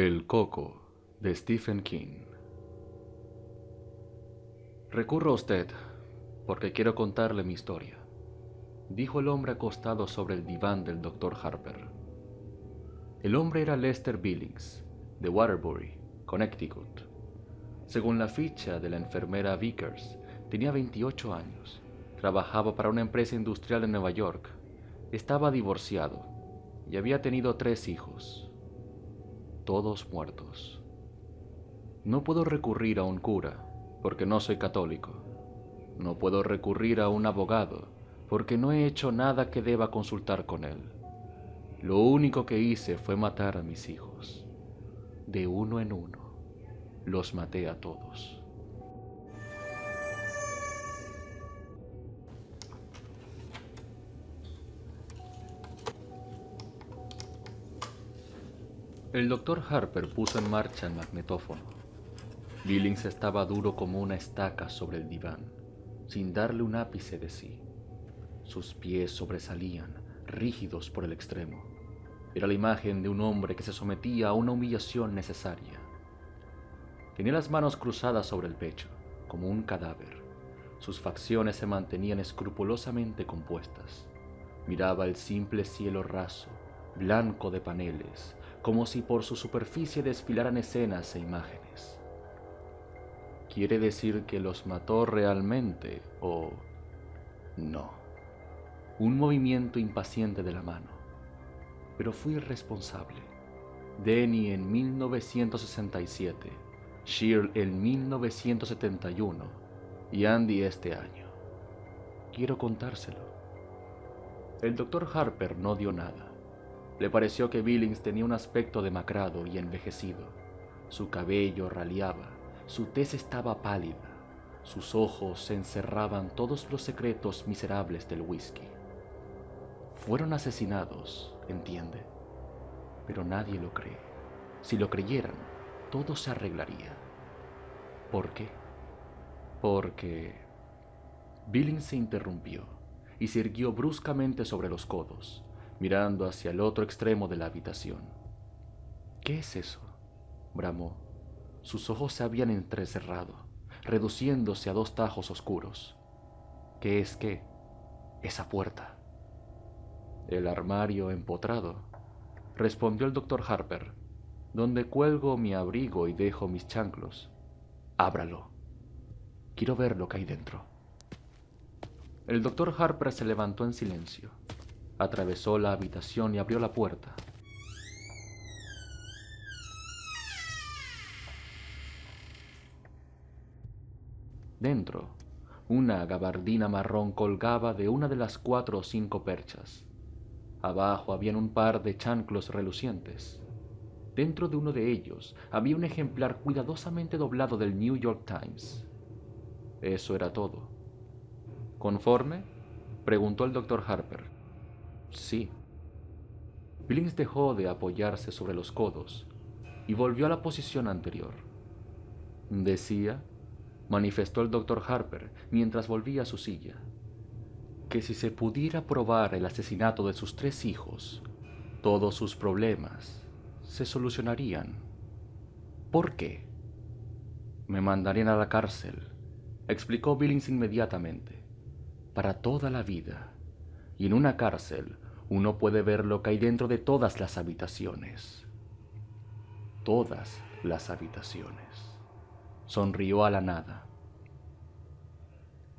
El Coco, de Stephen King. Recurro a usted porque quiero contarle mi historia, dijo el hombre acostado sobre el diván del doctor Harper. El hombre era Lester Billings, de Waterbury, Connecticut. Según la ficha de la enfermera Vickers, tenía 28 años, trabajaba para una empresa industrial en Nueva York, estaba divorciado y había tenido 3 hijos, todos muertos. No puedo recurrir a un cura porque no soy católico. No puedo recurrir a un abogado porque no he hecho nada que deba consultar con él. Lo único que hice fue matar a mis hijos. De uno en uno, los maté a todos. El doctor Harper puso en marcha el magnetófono. Billings estaba duro como una estaca sobre el diván, sin darle un ápice de sí. Sus pies sobresalían, rígidos por el extremo. Era la imagen de un hombre que se sometía a una humillación necesaria. Tenía las manos cruzadas sobre el pecho, como un cadáver. Sus facciones se mantenían escrupulosamente compuestas. Miraba el simple cielo raso, blanco de paneles, como si por su superficie desfilaran escenas e imágenes. ¿Quiere decir que los mató realmente o no? Un movimiento impaciente de la mano. Pero fui irresponsable. Denny en 1967, Shear en 1971 y Andy este año. Quiero contárselo. El doctor Harper no dio nada. Le pareció que Billings tenía un aspecto demacrado y envejecido. Su cabello raleaba, su tez estaba pálida, sus ojos encerraban todos los secretos miserables del whisky. Fueron asesinados, entiende, pero nadie lo cree. Si lo creyeran, todo se arreglaría. ¿Por qué? Porque Billings se interrumpió y se irguió bruscamente sobre los codos, mirando hacia el otro extremo de la habitación. ¿Qué es eso?, bramó. Sus ojos se habían entrecerrado, reduciéndose a 2 tajos oscuros. ¿Qué es qué? Esa puerta. El armario empotrado, respondió el doctor Harper, donde cuelgo mi abrigo y dejo mis chanclos. Ábralo. Quiero ver lo que hay dentro. El doctor Harper se levantó en silencio, atravesó la habitación y abrió la puerta. Dentro, una gabardina marrón colgaba de una de las 4 o 5 perchas. Abajo habían un par de chanclos relucientes. Dentro de uno de ellos había un ejemplar cuidadosamente doblado del New York Times. Eso era todo. ¿Conforme?, preguntó el doctor Harper. Sí. Billings dejó de apoyarse sobre los codos y volvió a la posición anterior. Decía, manifestó el doctor Harper mientras volvía a su silla, que si se pudiera probar el asesinato de sus 3 hijos, todos sus problemas se solucionarían. ¿Por qué? Me mandarían a la cárcel, explicó Billings inmediatamente, para toda la vida, y en una cárcel uno puede ver lo que hay dentro de todas las habitaciones. Todas las habitaciones. Sonrió a la nada.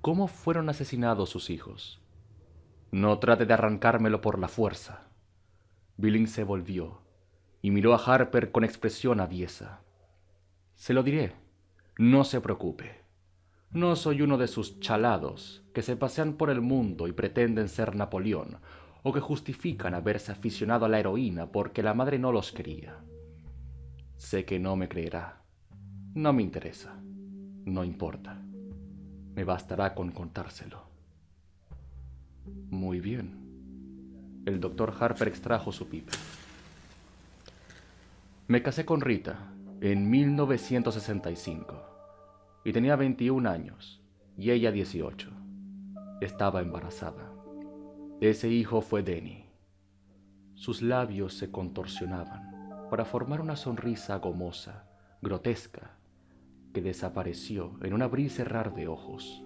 ¿Cómo fueron asesinados sus hijos? No trate de arrancármelo por la fuerza. Billings se volvió y miró a Harper con expresión aviesa. Se lo diré, no se preocupe. No soy uno de sus chalados que se pasean por el mundo y pretenden ser Napoleón, o que justifican haberse aficionado a la heroína porque la madre no los quería. Sé que no me creerá. No me interesa. No importa. Me bastará con contárselo. Muy bien. El doctor Harper extrajo su pipa. Me casé con Rita en 1965 y tenía 21 años y ella 18. Estaba embarazada. Ese hijo fue Denny. Sus labios se contorsionaban. para formar una sonrisa gomosa, grotesca, que desapareció en un abrir y cerrar de ojos.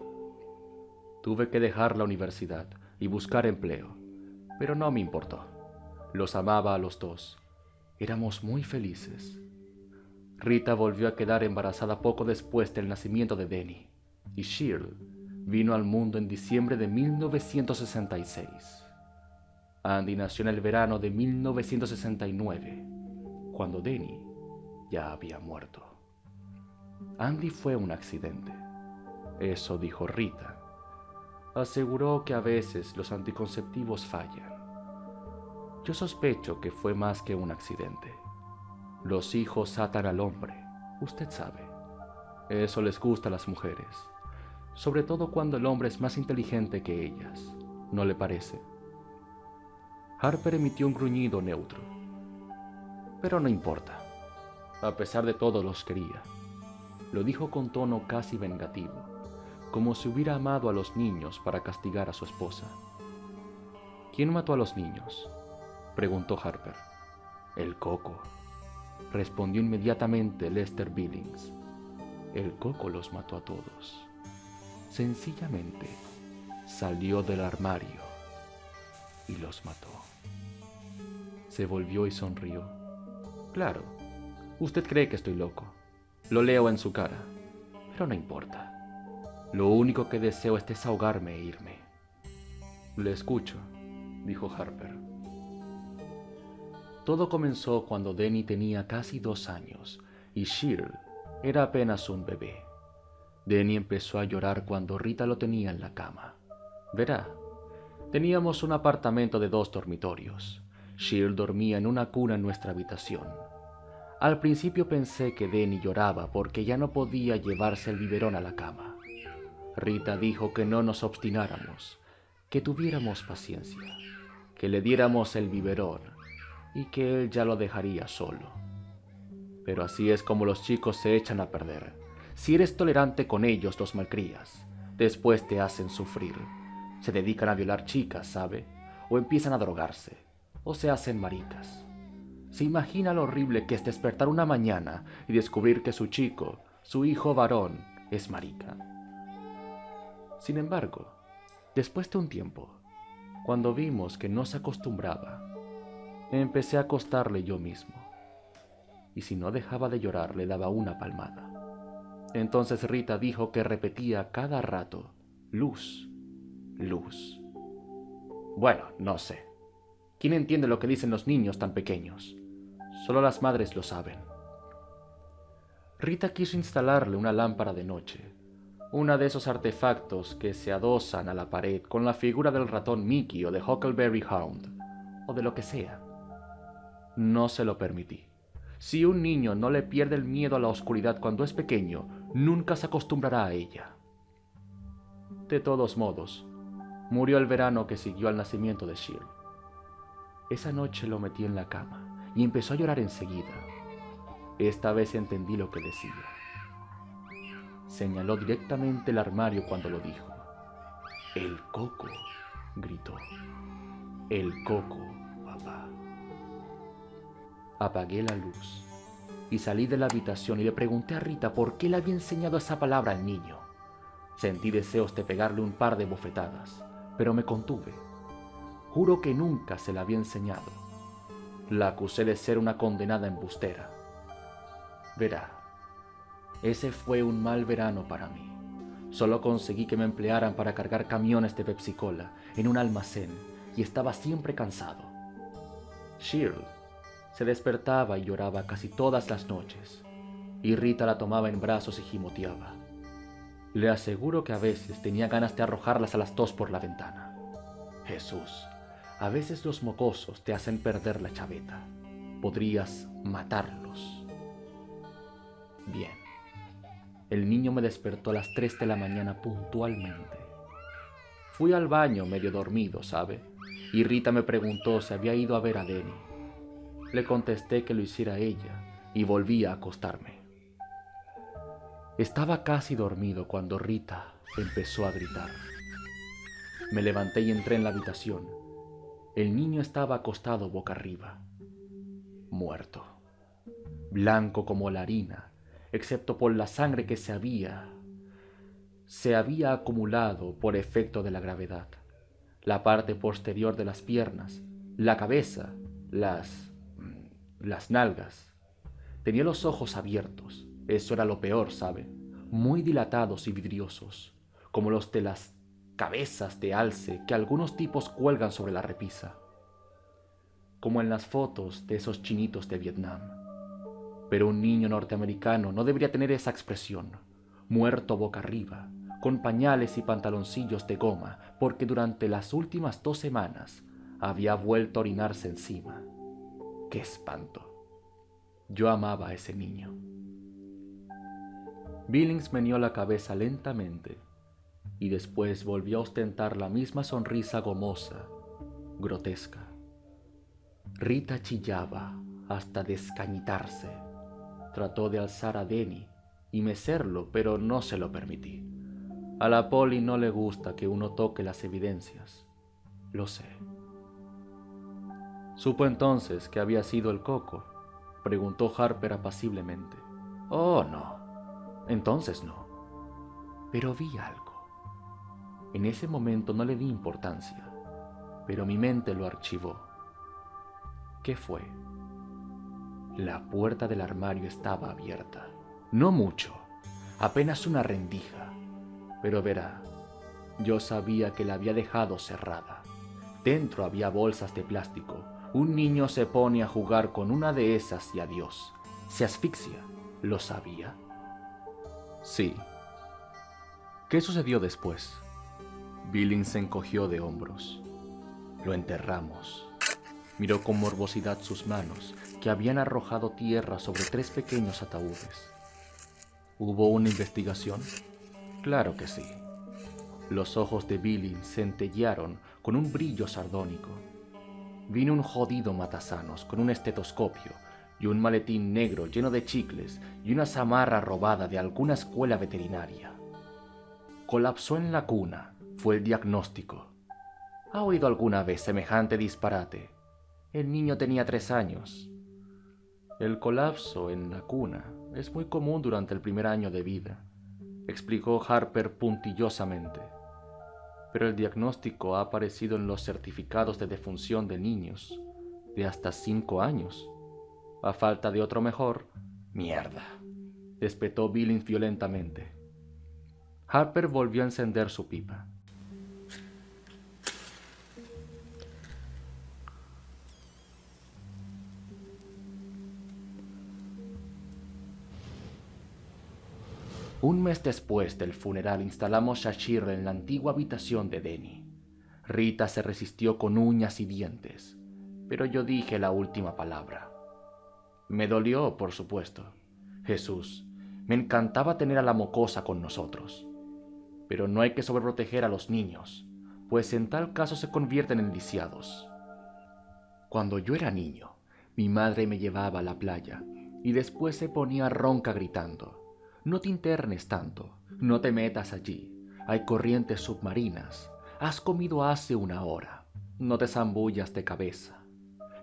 Tuve que dejar la universidad y buscar empleo, pero no me importó. Los amaba a los dos. Éramos muy felices. Rita volvió a quedar embarazada poco después del nacimiento de Denny, y Cheryl vino al mundo en diciembre de 1966. Andy nació en el verano de 1969, cuando Denny ya había muerto. Andy fue un accidente, eso dijo Rita. Aseguró que a veces los anticonceptivos fallan. Yo sospecho que fue más que un accidente. Los hijos atan al hombre, usted sabe. Eso les gusta a las mujeres, sobre todo cuando el hombre es más inteligente que ellas, ¿no le parece? Harper emitió un gruñido neutro. Pero no importa. A pesar de todo los quería. Lo dijo con tono casi vengativo, como si hubiera amado a los niños para castigar a su esposa. ¿Quién mató a los niños?, preguntó Harper. El Coco, respondió inmediatamente Lester Billings. El Coco los mató a todos. Sencillamente salió del armario y los mató. Se volvió y sonrió. Claro, usted cree que estoy loco. Lo leo en su cara, pero no importa. Lo único que deseo es desahogarme e irme. Le escucho, dijo Harper. Todo comenzó cuando Denny tenía casi 2 años y Cheryl era apenas un bebé. Denny empezó a llorar cuando Rita lo tenía en la cama. Verá, teníamos un apartamento de 2 dormitorios. Cheryl dormía en una cuna en nuestra habitación. Al principio pensé que Denny lloraba porque ya no podía llevarse el biberón a la cama. Rita dijo que no nos obstináramos, que tuviéramos paciencia, que le diéramos el biberón y que él ya lo dejaría solo. Pero así es como los chicos se echan a perder. Si eres tolerante con ellos, los malcrías. Después te hacen sufrir. Se dedican a violar chicas, ¿sabe? O empiezan a drogarse. O se hacen maricas. ¿Se imagina lo horrible que es despertar una mañana y descubrir que su chico, su hijo varón, es marica? Sin embargo, después de un tiempo, cuando vimos que no se acostumbraba, empecé a acostarle yo mismo. Y si no dejaba de llorar, le daba una palmada. Entonces Rita dijo que repetía cada rato, luz, luz. Bueno, no sé. ¿Quién entiende lo que dicen los niños tan pequeños? Solo las madres lo saben. Rita quiso instalarle una lámpara de noche, una de esos artefactos que se adosan a la pared con la figura del ratón Mickey o de Huckleberry Hound, o de lo que sea. No se lo permití. Si un niño no le pierde el miedo a la oscuridad cuando es pequeño, nunca se acostumbrará a ella. De todos modos, murió el verano que siguió al nacimiento de Cheryl. Esa noche lo metí en la cama y empezó a llorar enseguida. Esta vez entendí lo que decía. Señaló directamente el armario cuando lo dijo. «El Coco», gritó. «El Coco, papá». Apagué la luz y salí de la habitación y le pregunté a Rita por qué le había enseñado esa palabra al niño. Sentí deseos de pegarle un par de bofetadas, pero me contuve. Juro que nunca se la había enseñado. La acusé de ser una condenada embustera. Verá, ese fue un mal verano para mí. Solo conseguí que me emplearan para cargar camiones de Pepsi-Cola en un almacén y estaba siempre cansado. Cheryl se despertaba y lloraba casi todas las noches, y Rita la tomaba en brazos y gimoteaba. Le aseguro que a veces tenía ganas de arrojarlas a las 2 por la ventana. Jesús, a veces los mocosos te hacen perder la chaveta. Podrías matarlos. Bien. El niño me despertó a las 3 de la mañana puntualmente. Fui al baño medio dormido, ¿sabe? Y Rita me preguntó si había ido a ver a Denny. Le contesté que lo hiciera ella y volví a acostarme. Estaba casi dormido cuando Rita empezó a gritar. Me levanté y entré en la habitación. El niño estaba acostado boca arriba, muerto. blanco como la harina, excepto por la sangre que se había acumulado por efecto de la gravedad. La parte posterior de las piernas, la cabeza, las nalgas. Tenía los ojos abiertos, eso era lo peor, ¿sabe? Muy dilatados y vidriosos, como los de las cabezas de alce que algunos tipos cuelgan sobre la repisa, como en las fotos de esos chinitos de Vietnam. Pero un niño norteamericano no debería tener esa expresión, muerto boca arriba, con pañales y pantaloncillos de goma, porque durante las últimas 2 semanas había vuelto a orinarse encima. ¡Qué espanto! Yo amaba a ese niño. Billings meneó la cabeza lentamente y después volvió a ostentar la misma sonrisa gomosa, grotesca. Rita chillaba hasta descañitarse. Trató de alzar a Denny y mecerlo, pero no se lo permití. A la Polly no le gusta que uno toque las evidencias. Lo sé. ¿Supo entonces que había sido el coco?, preguntó Harper apaciblemente. Oh, no. Entonces no. Pero vi algo. En ese momento no le di importancia, pero mi mente lo archivó. ¿Qué fue? La puerta del armario estaba abierta. No mucho, apenas una rendija. Pero verá, yo sabía que la había dejado cerrada. Dentro había bolsas de plástico. Un niño se pone a jugar con una de esas y adiós. Se asfixia. ¿Lo sabía? Sí. ¿Qué sucedió después? Billings se encogió de hombros. Lo enterramos. Miró con morbosidad sus manos, que habían arrojado tierra sobre 3 pequeños ataúdes. ¿Hubo una investigación? Claro que sí. Los ojos de Billings centellearon con un brillo sardónico. Vino un jodido matasanos con un estetoscopio y un maletín negro lleno de chicles y una zamarra robada de alguna escuela veterinaria. Colapsó en la cuna, fue el diagnóstico. ¿Ha oído alguna vez semejante disparate? El niño tenía 3 años. El colapso en la cuna es muy común durante el primer año de vida, explicó Harper puntillosamente. Pero el diagnóstico ha aparecido en los certificados de defunción de niños de hasta 5 años. A falta de otro mejor, mierda, espetó Billings violentamente. Harper volvió a encender su pipa. Un mes después del funeral instalamos a Shirley en la antigua habitación de Denny. Rita se resistió con uñas y dientes, pero yo dije la última palabra. Me dolió, por supuesto. Jesús, me encantaba tener a la mocosa con nosotros. Pero no hay que sobreproteger a los niños, pues en tal caso se convierten en lisiados. Cuando yo era niño, mi madre me llevaba a la playa y después se ponía ronca gritando: no te internes tanto, no te metas allí, hay corrientes submarinas, has comido hace 1 hora, no te zambullas de cabeza.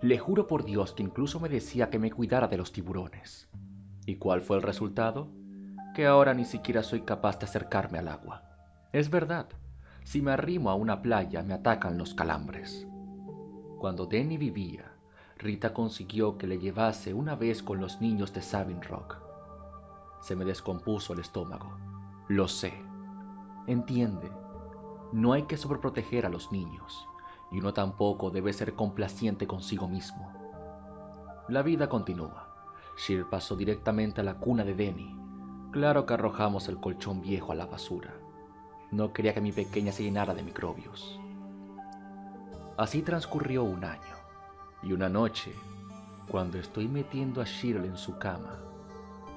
Le juro por Dios que incluso me decía que me cuidara de los tiburones. ¿Y cuál fue el resultado? Que ahora ni siquiera soy capaz de acercarme al agua. Es verdad, si me arrimo a una playa me atacan los calambres. Cuando Denny vivía, Rita consiguió que le llevase una vez con los niños de Sabin Rock. Se me descompuso el estómago. Lo sé. Entiende, no hay que sobreproteger a los niños, y uno tampoco debe ser complaciente consigo mismo. La vida continúa. Shir pasó directamente a la cuna de Denny. Claro que arrojamos el colchón viejo a la basura. No quería que mi pequeña se llenara de microbios. Así transcurrió 1 año, y una noche, cuando estoy metiendo a Shirley en su cama,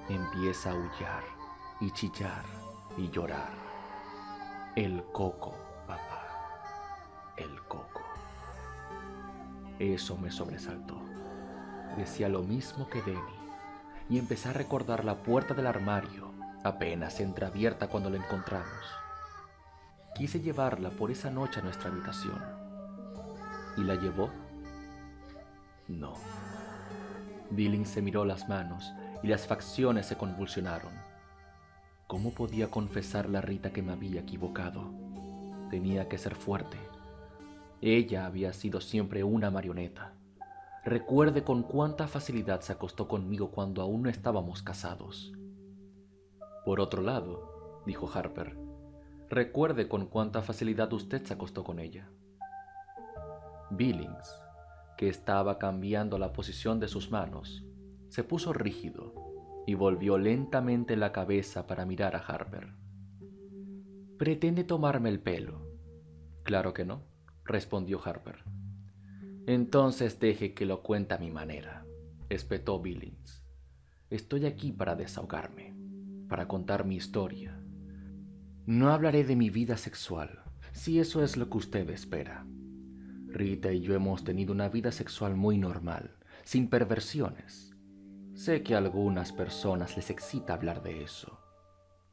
empieza a aullar y chillar y llorar. El coco, papá, el coco. Eso me sobresaltó. Decía lo mismo que Denny, y empecé a recordar la puerta del armario, apenas entreabierta cuando la encontramos. Quise llevarla por esa noche a nuestra habitación. ¿Y la llevó? No. Billings se miró las manos y las facciones se convulsionaron. ¿Cómo podía confesarle a Rita que me había equivocado? Tenía que ser fuerte. Ella había sido siempre una marioneta. Recuerde con cuánta facilidad se acostó conmigo cuando aún no estábamos casados. Por otro lado, dijo Harper, recuerde con cuánta facilidad usted se acostó con ella. Billings, que estaba cambiando la posición de sus manos, se puso rígido y volvió lentamente la cabeza para mirar a Harper. ¿Pretende tomarme el pelo? Claro que no, respondió Harper. Entonces deje que lo cuente a mi manera, espetó Billings. Estoy aquí para desahogarme, para contar mi historia. No hablaré de mi vida sexual, si eso es lo que usted espera. Rita y yo hemos tenido una vida sexual muy normal, sin perversiones. Sé que a algunas personas les excita hablar de eso,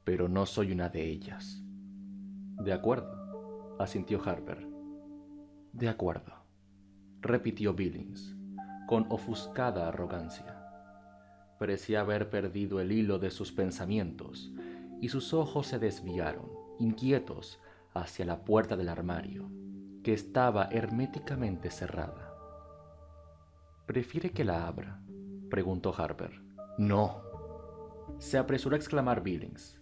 pero no soy una de ellas. De acuerdo, asintió Harper. De acuerdo, repitió Billings, con ofuscada arrogancia. Parecía haber perdido el hilo de sus pensamientos, y sus ojos se desviaron, inquietos, hacia la puerta del armario, que estaba herméticamente cerrada. ¿Prefiere que la abra?, preguntó Harper. No, se apresuró a exclamar Billings.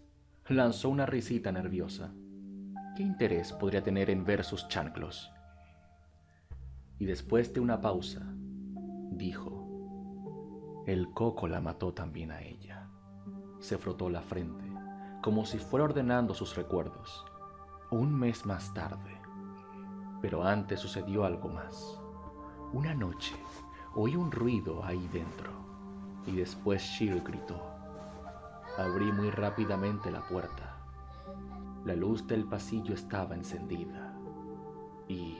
Lanzó una risita nerviosa. ¿Qué interés podría tener en ver sus chanclos? Y después de una pausa, dijo, el coco la mató también a ella. Se frotó la frente, como si fuera ordenando sus recuerdos. Un mes más tarde. Pero antes sucedió algo más. Una noche oí un ruido ahí dentro, y después Shear gritó. Abrí muy rápidamente la puerta. La luz del pasillo estaba encendida, y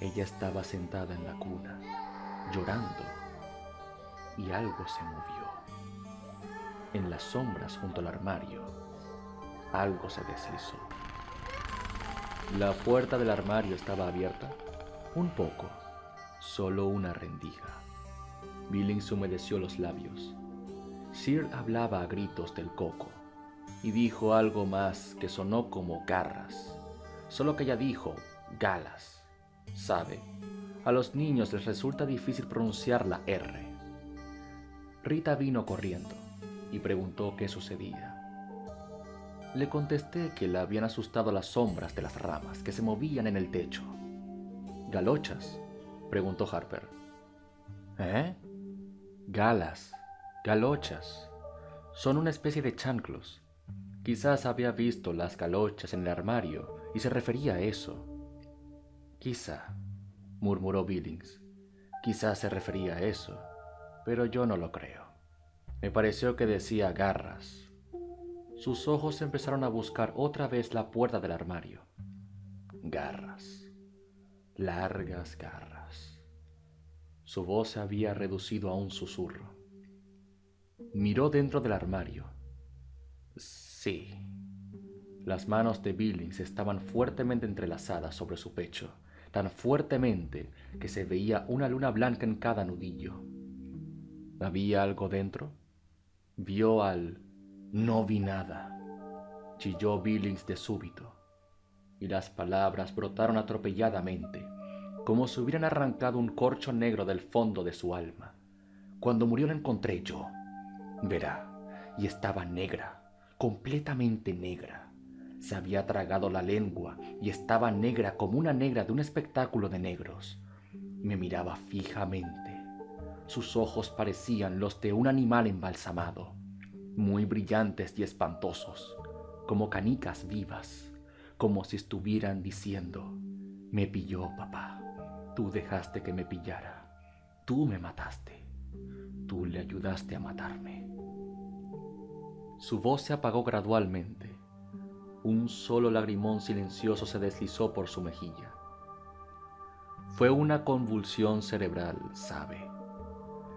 ella estaba sentada en la cuna, llorando, y algo se movió. En las sombras junto al armario, algo se deslizó. La puerta del armario estaba abierta, un poco, solo una rendija. Billings humedeció los labios. Shear hablaba a gritos del coco, y dijo algo más que sonó como garras, solo que ella dijo galas. ¿Sabe? A los niños les resulta difícil pronunciar la R. Rita vino corriendo y preguntó qué sucedía. Le contesté que la habían asustado las sombras de las ramas que se movían en el techo. ¿Galochas?, preguntó Harper. ¿Eh? Galas, galochas. Son una especie de chanclos. Quizás había visto las galochas en el armario y se refería a eso. Quizá, murmuró Billings. Quizás se refería a eso, pero yo no lo creo. Me pareció que decía garras. Sus ojos empezaron a buscar otra vez la puerta del armario. Garras. Largas garras. Su voz se había reducido a un susurro. Miró dentro del armario. Sí. Las manos de Billings estaban fuertemente entrelazadas sobre su pecho, tan fuertemente que se veía una luna blanca en cada nudillo. ¿Había algo dentro? Vio al... No vi nada, chilló Billings de súbito, y las palabras brotaron atropelladamente, como si hubieran arrancado un corcho negro del fondo de su alma. Cuando murió la encontré yo, verá, y estaba negra, completamente negra. Se había tragado la lengua y estaba negra como una negra de un espectáculo de negros. Me miraba fijamente. Sus ojos parecían los de un animal embalsamado, muy brillantes y espantosos, como canicas vivas, como si estuvieran diciendo, me pilló papá, tú dejaste que me pillara, tú me mataste, tú le ayudaste a matarme. Su voz se apagó gradualmente. Un solo lagrimón silencioso se deslizó por su mejilla. Fue una convulsión cerebral, ¿sabe?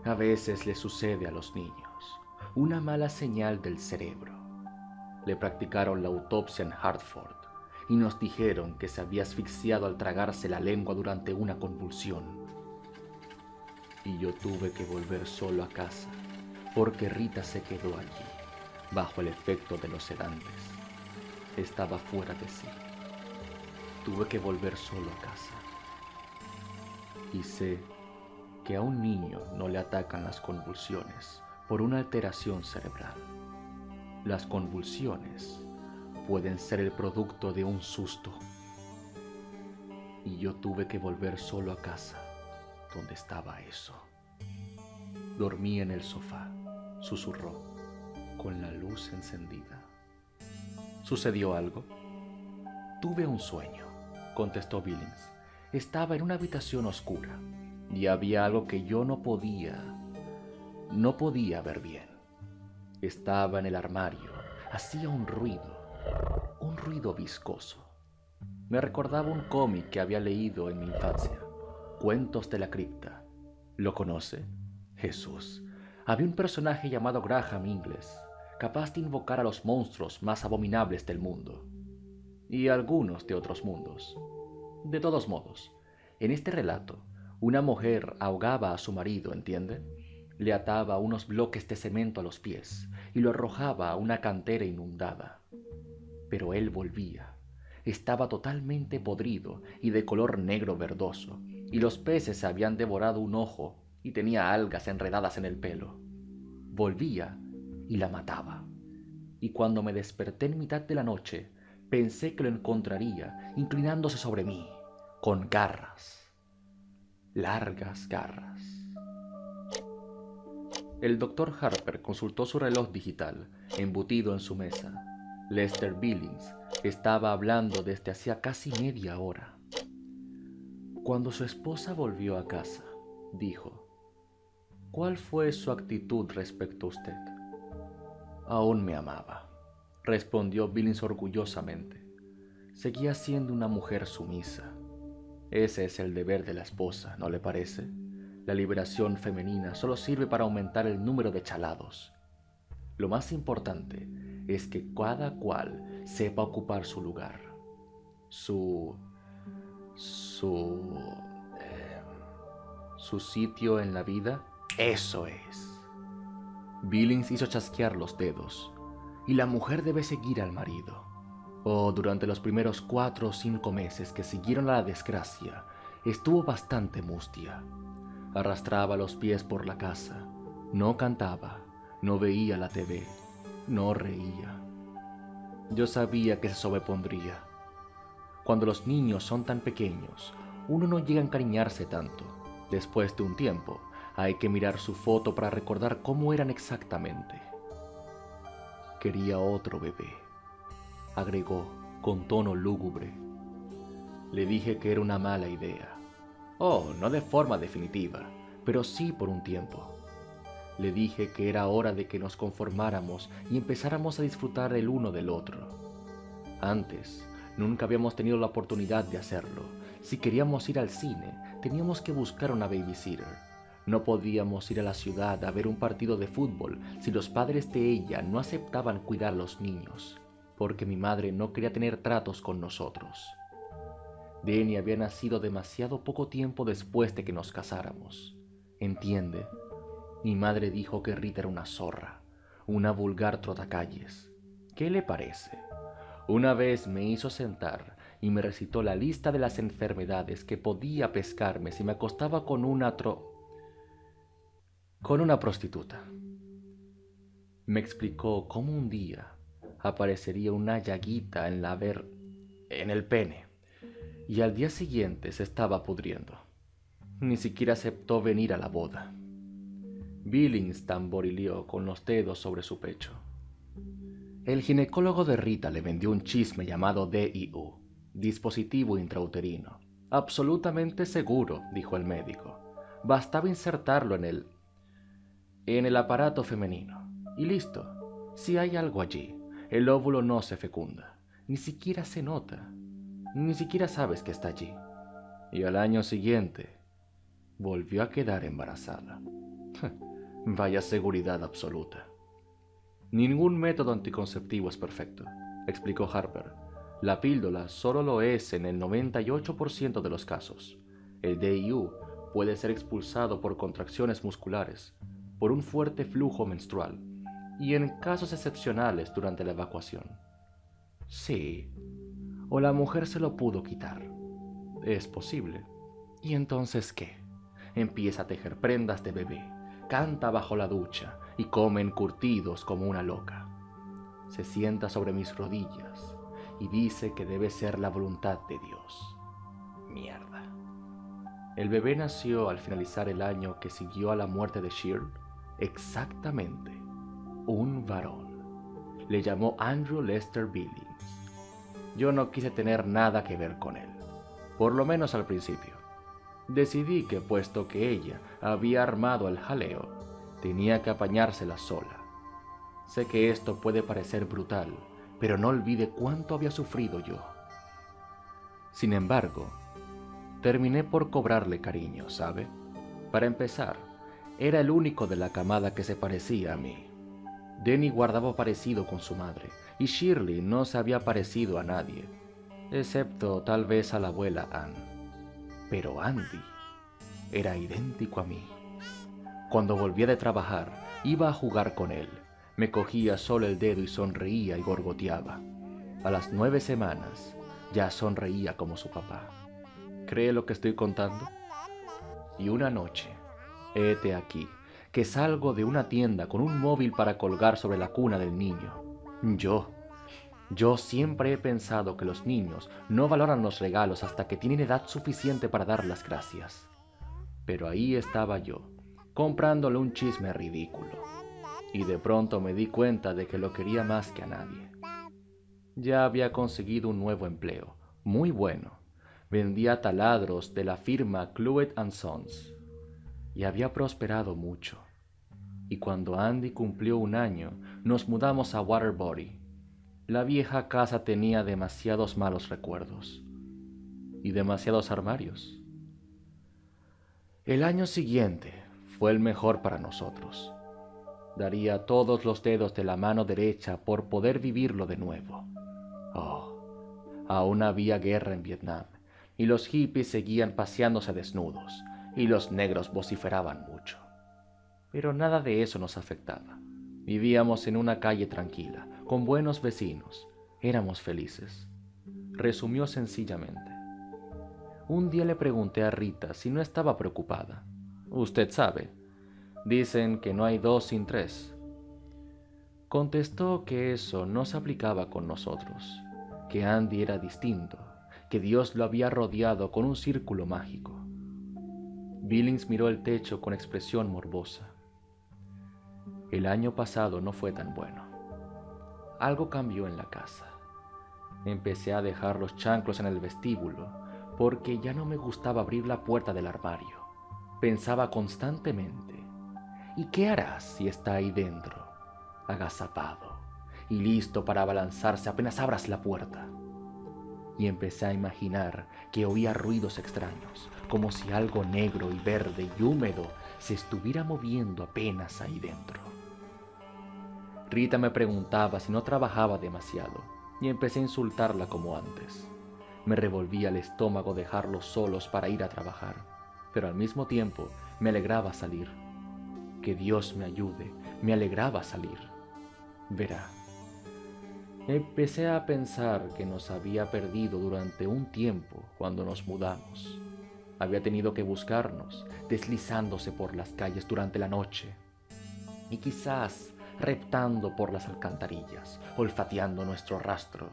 A veces le sucede a los niños, una mala señal del cerebro. Le practicaron la autopsia en Hartford y nos dijeron que se había asfixiado al tragarse la lengua durante una convulsión. y yo tuve que volver solo a casa porque Rita se quedó allí, bajo el efecto de los sedantes. Estaba fuera de sí. Tuve que volver solo a casa. Y sé que a un niño no le atacan las convulsiones por una alteración cerebral. Las convulsiones pueden ser el producto de un susto. Y yo tuve que volver solo a casa, donde estaba eso. Dormí en el sofá, susurró, con la luz encendida. ¿Sucedió algo? Tuve un sueño, contestó Billings. Estaba en una habitación oscura y había algo que yo no podía ver bien. Estaba en el armario, hacía un ruido viscoso. Me recordaba un cómic que había leído en mi infancia, Cuentos de la Cripta. ¿Lo conoce? Jesús. Había un personaje llamado Graham Ingles, capaz de invocar a los monstruos más abominables del mundo, y algunos de otros mundos. De todos modos, en este relato, una mujer ahogaba a su marido, ¿entiende? Le ataba unos bloques de cemento a los pies y lo arrojaba a una cantera inundada. Pero él volvía. Estaba totalmente podrido y de color negro verdoso, y los peces habían devorado un ojo y tenía algas enredadas en el pelo. Volvía y la mataba. Y cuando me desperté en mitad de la noche, pensé que lo encontraría inclinándose sobre mí, con garras, largas garras. El doctor Harper consultó su reloj digital, embutido en su mesa. Lester Billings estaba hablando desde hacía casi media hora. Cuando su esposa volvió a casa, dijo: ¿Cuál fue su actitud respecto a usted? Aún me amaba, respondió Billings orgullosamente. Seguía siendo una mujer sumisa. Ese es el deber de la esposa, ¿no le parece? La liberación femenina solo sirve para aumentar el número de chalados. Lo más importante es que cada cual sepa ocupar su lugar, su sitio en la vida. Eso es. Billings hizo chasquear los dedos. Y la mujer debe seguir al marido. Durante los primeros 4 o 5 meses que siguieron a la desgracia, estuvo bastante mustia. Arrastraba los pies por la casa, no cantaba, no veía la TV, no reía. Yo sabía que se sobrepondría. Cuando los niños son tan pequeños, uno no llega a encariñarse tanto. Después de un tiempo, hay que mirar su foto para recordar cómo eran exactamente. Quería otro bebé, agregó con tono lúgubre. Le dije que era una mala idea. No de forma definitiva, pero sí por un tiempo. Le dije que era hora de que nos conformáramos y empezáramos a disfrutar el uno del otro. Antes, nunca habíamos tenido la oportunidad de hacerlo. Si queríamos ir al cine, teníamos que buscar una babysitter. No podíamos ir a la ciudad a ver un partido de fútbol si los padres de ella no aceptaban cuidar a los niños, porque mi madre no quería tener tratos con nosotros. Denny había nacido demasiado poco tiempo después de que nos casáramos. ¿Entiende? Mi madre dijo que Rita era una zorra, una vulgar trotacalles. ¿Qué le parece? Una vez me hizo sentar y me recitó la lista de las enfermedades que podía pescarme si me acostaba con una prostituta. Me explicó cómo un día aparecería una llaguita en el pene, y al día siguiente se estaba pudriendo. Ni siquiera aceptó venir a la boda. Billings tamborileó con los dedos sobre su pecho. El ginecólogo de Rita le vendió un chisme llamado DIU, dispositivo intrauterino. Absolutamente seguro, dijo el médico. Bastaba insertarlo en el aparato femenino. Y listo. Si hay algo allí, el óvulo no se fecunda. Ni siquiera se nota. Ni siquiera sabes que está allí. Y al año siguiente, volvió a quedar embarazada. Vaya seguridad absoluta. Ningún método anticonceptivo es perfecto, explicó Harper. La píldora solo lo es en el 98% de los casos. El DIU puede ser expulsado por contracciones musculares, por un fuerte flujo menstrual y en casos excepcionales durante la evacuación. Sí, o la mujer se lo pudo quitar. Es posible. ¿Y entonces qué? Empieza a tejer prendas de bebé, canta bajo la ducha y come encurtidos como una loca. Se sienta sobre mis rodillas y dice que debe ser la voluntad de Dios. Mierda. El bebé nació al finalizar el año que siguió a la muerte de Shirley. Exactamente. Un varón. Le llamó Andrew Lester Billings. Yo no quise tener nada que ver con él, por lo menos al principio. Decidí que, puesto que ella había armado el jaleo, tenía que apañársela sola. Sé que esto puede parecer brutal, pero no olvide cuánto había sufrido yo. Sin embargo, terminé por cobrarle cariño, ¿sabe? Para empezar, era el único de la camada que se parecía a mí. Denny guardaba parecido con su madre, y Shirley no se había parecido a nadie, excepto tal vez a la abuela Ann. Pero Andy era idéntico a mí. Cuando volvía de trabajar, iba a jugar con él. Me cogía solo el dedo y sonreía y gorgoteaba. A las 9 semanas, ya sonreía como su papá. ¿Cree lo que estoy contando? Y una noche, hete aquí, que salgo de una tienda con un móvil para colgar sobre la cuna del niño. Yo siempre he pensado que los niños no valoran los regalos hasta que tienen edad suficiente para dar las gracias. Pero ahí estaba yo, comprándole un chisme ridículo. Y de pronto me di cuenta de que lo quería más que a nadie. Ya había conseguido un nuevo empleo, muy bueno. Vendía taladros de la firma Cluet & Sons. Y había prosperado mucho. Y cuando Andy cumplió un año, nos mudamos a Waterbury. La vieja casa tenía demasiados malos recuerdos. Y demasiados armarios. El año siguiente fue el mejor para nosotros. Daría todos los dedos de la mano derecha por poder vivirlo de nuevo. Oh, aún había guerra en Vietnam, y los hippies seguían paseándose desnudos, y los negros vociferaban mucho. Pero nada de eso nos afectaba. Vivíamos en una calle tranquila, con buenos vecinos. Éramos felices. Resumió sencillamente. Un día le pregunté a Rita si no estaba preocupada. Usted sabe, dicen que no hay dos sin tres. Contestó que eso no se aplicaba con nosotros, que Andy era distinto, que Dios lo había rodeado con un círculo mágico. Billings miró el techo con expresión morbosa. El año pasado no fue tan bueno. Algo cambió en la casa. Empecé a dejar los chanclos en el vestíbulo porque ya no me gustaba abrir la puerta del armario. Pensaba constantemente, ¿y qué harás si está ahí dentro, agazapado y listo para abalanzarse apenas abras la puerta? Y empecé a imaginar que oía ruidos extraños, como si algo negro y verde y húmedo se estuviera moviendo apenas ahí dentro. Rita me preguntaba si no trabajaba demasiado, y empecé a insultarla como antes. Me revolvía el estómago dejarlos solos para ir a trabajar, pero al mismo tiempo me alegraba salir. Que Dios me ayude, me alegraba salir. Verá, empecé a pensar que nos había perdido durante un tiempo cuando nos mudamos. Había tenido que buscarnos, deslizándose por las calles durante la noche. Y quizás reptando por las alcantarillas, olfateando nuestro rastro.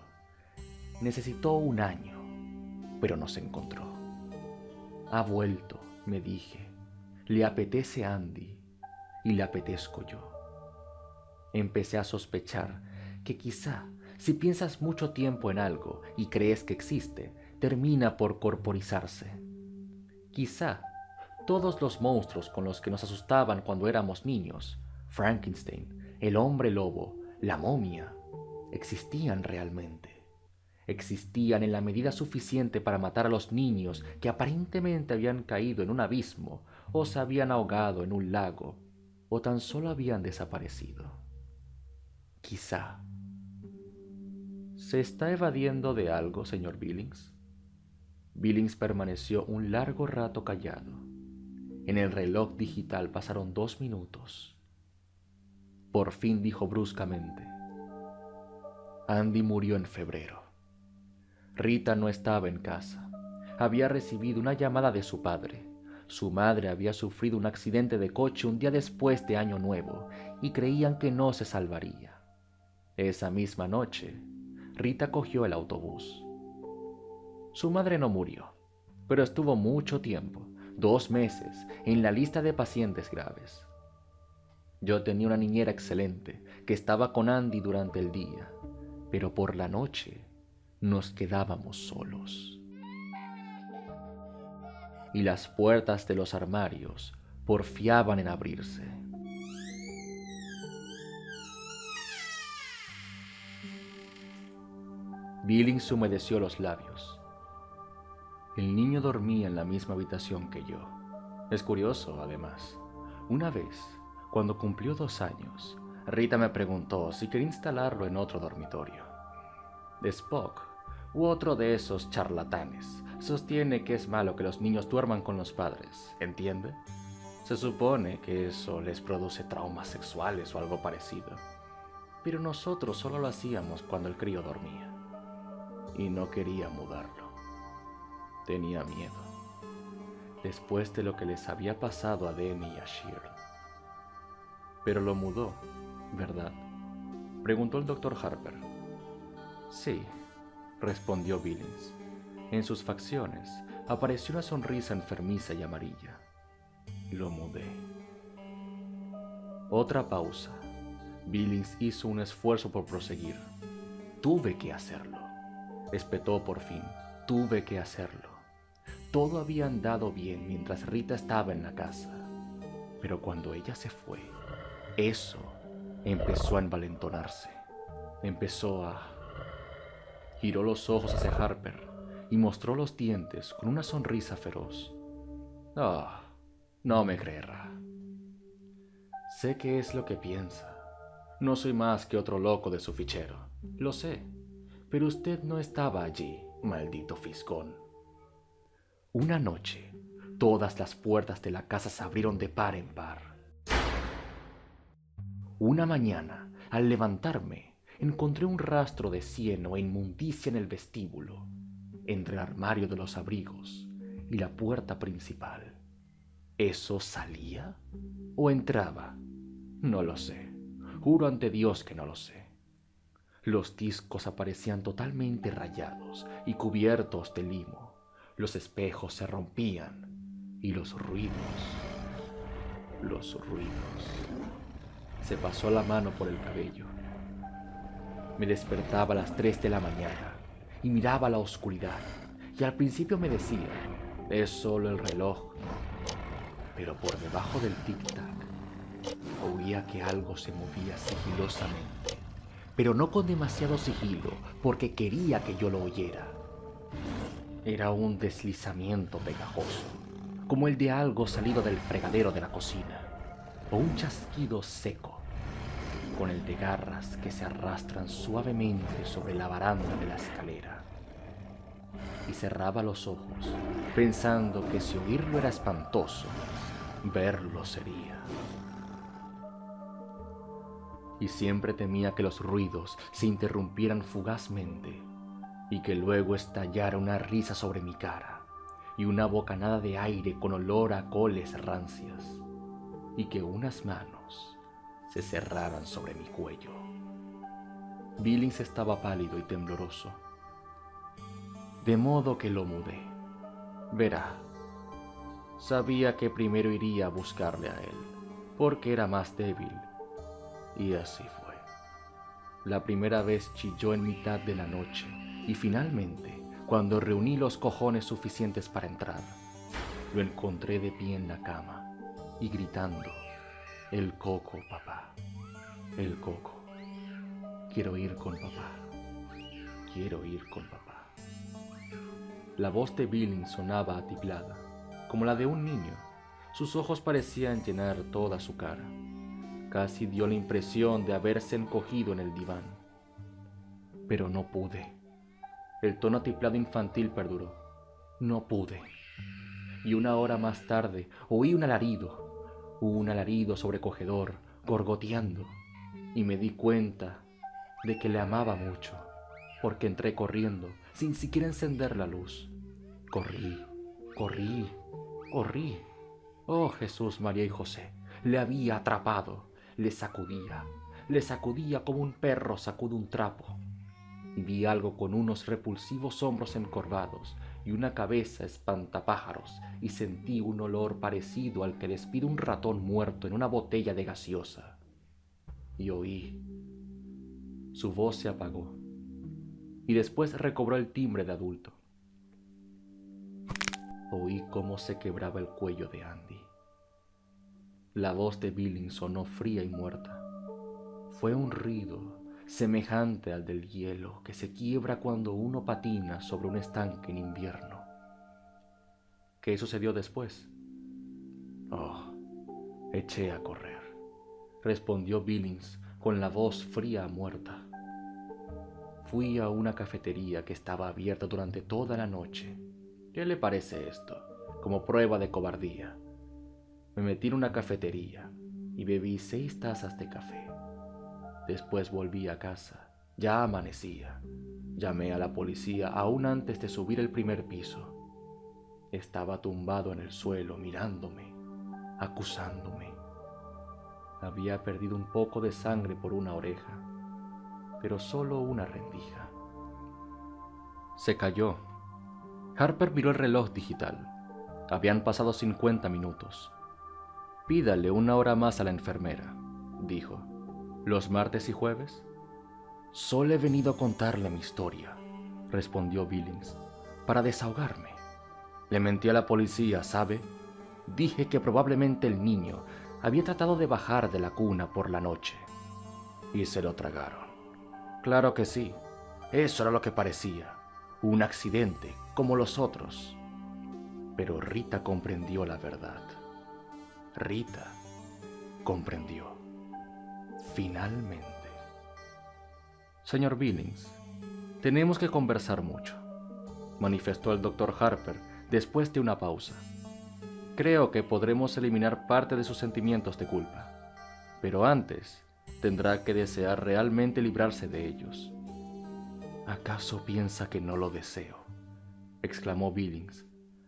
Necesitó un año, pero nos encontró. Ha vuelto, me dije. Le apetece a Andy y le apetezco yo. Empecé a sospechar que quizá, si piensas mucho tiempo en algo y crees que existe, termina por corporizarse. Quizá todos los monstruos con los que nos asustaban cuando éramos niños, Frankenstein, el hombre lobo, la momia, existían realmente. Existían en la medida suficiente para matar a los niños que aparentemente habían caído en un abismo o se habían ahogado en un lago o tan solo habían desaparecido. Quizá. ¿Se está evadiendo de algo, señor Billings? Billings permaneció un largo rato callado. En el reloj digital pasaron 2 minutos. Por fin dijo bruscamente: Andy murió en febrero. Rita no estaba en casa. Había recibido una llamada de su padre. Su madre había sufrido un accidente de coche un día después de Año Nuevo y creían que no se salvaría. Esa misma noche, Rita cogió el autobús. Su madre no murió, pero estuvo mucho tiempo, 2 meses, en la lista de pacientes graves. Yo tenía una niñera excelente que estaba con Andy durante el día, pero por la noche nos quedábamos solos. Y las puertas de los armarios porfiaban en abrirse. Billings humedeció los labios. El niño dormía en la misma habitación que yo. Es curioso, además. Una vez, cuando cumplió 2 años, Rita me preguntó si quería instalarlo en otro dormitorio. Spock, u otro de esos charlatanes, sostiene que es malo que los niños duerman con los padres, ¿entiende? Se supone que eso les produce traumas sexuales o algo parecido. Pero nosotros solo lo hacíamos cuando el crío dormía. Y no quería mudarlo. Tenía miedo. Después de lo que les había pasado a Demi y a Shirley. Pero lo mudó, ¿verdad?, preguntó el doctor Harper. Sí, respondió Billings. En sus facciones apareció una sonrisa enfermiza y amarilla. Lo mudé. Otra pausa. Billings hizo un esfuerzo por proseguir. Tuve que hacerlo. Espetó por fin. Tuve que hacerlo. Todo había andado bien mientras Rita estaba en la casa. Pero cuando ella se fue, eso empezó a envalentonarse. Empezó a... Giró los ojos hacia Harper y mostró los dientes con una sonrisa feroz. No me creerá. Sé qué es lo que piensa. No soy más que otro loco de su fichero. Lo sé. Pero usted no estaba allí, maldito fisgón. Una noche, todas las puertas de la casa se abrieron de par en par. Una mañana, al levantarme, encontré un rastro de cieno e inmundicia en el vestíbulo, entre el armario de los abrigos y la puerta principal. ¿Eso salía o entraba? No lo sé. Juro ante Dios que no lo sé. Los discos aparecían totalmente rayados y cubiertos de limo. Los espejos se rompían y los ruidos. Se pasó la mano por el cabello. Me despertaba a las 3 de la mañana y miraba la oscuridad. Y al principio me decía, es solo el reloj. Pero por debajo del tic-tac oía que algo se movía sigilosamente. Pero no con demasiado sigilo, porque quería que yo lo oyera. Era un deslizamiento pegajoso, como el de algo salido del fregadero de la cocina, o un chasquido seco, con el de garras que se arrastran suavemente sobre la baranda de la escalera. Y cerraba los ojos, pensando que si oírlo era espantoso, verlo sería. Y siempre temía que los ruidos se interrumpieran fugazmente y que luego estallara una risa sobre mi cara y una bocanada de aire con olor a coles rancias y que unas manos se cerraran sobre mi cuello. Billings estaba pálido y tembloroso, de modo que lo mudé. Verá, sabía que primero iría a buscarle a él, porque era más débil. Y así fue. La primera vez chilló en mitad de la noche y finalmente, cuando reuní los cojones suficientes para entrar, lo encontré de pie en la cama y gritando, el coco, papá, el coco. Quiero ir con papá, quiero ir con papá. La voz de Billings sonaba atiplada, como la de un niño. Sus ojos parecían llenar toda su cara. Casi dio la impresión de haberse encogido en el diván. Pero no pude. El tono atiplado infantil perduró. No pude. y 1 hora más tarde oí un alarido sobrecogedor, gorgoteando, y me di cuenta de que le amaba mucho, porque entré corriendo, sin siquiera encender la luz. Corrí, corrí, corrí. Oh Jesús, María y José, le había atrapado, le sacudía como un perro sacude un trapo. Y vi algo con unos repulsivos hombros encorvados y una cabeza espantapájaros, y sentí un olor parecido al que despide un ratón muerto en una botella de gaseosa. Y oí. Su voz se apagó, y después recobró el timbre de adulto. Oí cómo se quebraba el cuello de Andy. La voz de Billings sonó fría y muerta. Fue un ruido semejante al del hielo que se quiebra cuando uno patina sobre un estanque en invierno. ¿Qué sucedió después? Oh, eché a correr, respondió Billings con la voz fría a muerta. Fui a una cafetería que estaba abierta durante toda la noche. ¿Qué le parece esto? Como prueba de cobardía. Me metí en una cafetería y bebí 6 tazas de café. Después volví a casa. Ya amanecía. Llamé a la policía aún antes de subir el primer piso. Estaba tumbado en el suelo mirándome, acusándome. Había perdido un poco de sangre por una oreja, pero solo una rendija. Se cayó. Harper miró el reloj digital. Habían pasado 50 minutos. Pídale 1 hora más a la enfermera, dijo. ¿Los martes y jueves? Solo he venido a contarle mi historia, respondió Billings, para desahogarme. Le mentí a la policía, ¿sabe? Dije que probablemente el niño había tratado de bajar de la cuna por la noche. Y se lo tragaron. Claro que sí, eso era lo que parecía. Un accidente, como los otros. Pero Rita comprendió la verdad. Rita comprendió. Finalmente. Señor Billings, tenemos que conversar mucho, manifestó el doctor Harper después de una pausa. Creo que podremos eliminar parte de sus sentimientos de culpa, pero antes tendrá que desear realmente librarse de ellos. ¿Acaso piensa que no lo deseo?, exclamó Billings,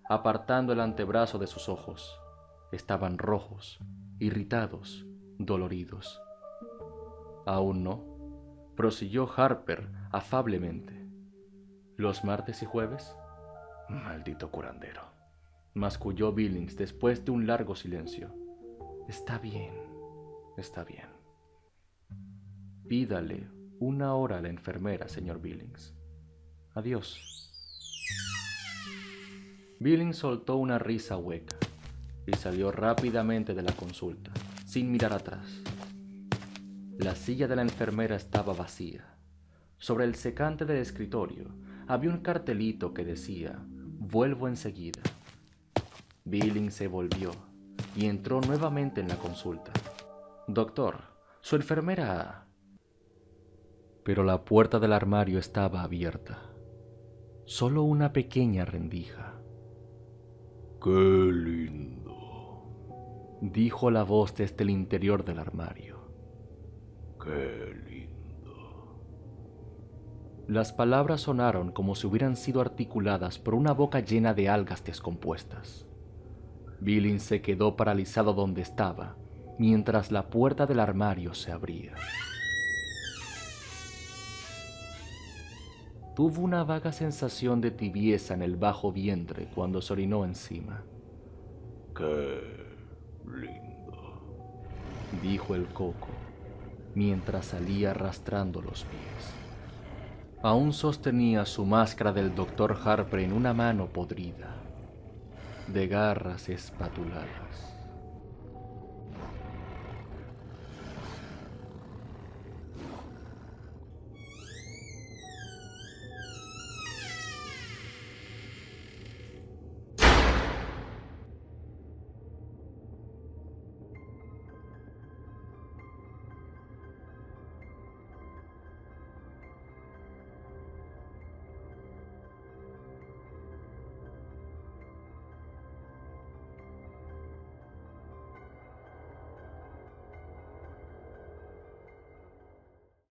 apartando el antebrazo de sus ojos. Estaban rojos, irritados, doloridos. Aún no, prosiguió Harper afablemente. ¿Los martes y jueves? Maldito curandero, masculló Billings después de un largo silencio. Está bien, está bien. Pídale 1 hora a la enfermera, señor Billings. Adiós. Billings soltó una risa hueca y salió rápidamente de la consulta, sin mirar atrás. La silla de la enfermera estaba vacía. Sobre el secante del escritorio había un cartelito que decía: «Vuelvo enseguida». Billings se volvió y entró nuevamente en la consulta. «Doctor, su enfermera...» Pero la puerta del armario estaba abierta. Solo una pequeña rendija. «¡Qué lindo!», dijo la voz desde el interior del armario. «¡Qué lindo!». Las palabras sonaron como si hubieran sido articuladas por una boca llena de algas descompuestas. Billings se quedó paralizado donde estaba, mientras la puerta del armario se abría. Tuvo una vaga sensación de tibieza en el bajo vientre cuando se orinó encima. «¡Qué lindo!», dijo el coco, mientras salía arrastrando los pies. Aún sostenía su máscara del doctor Harper en una mano podrida, de garras espatuladas.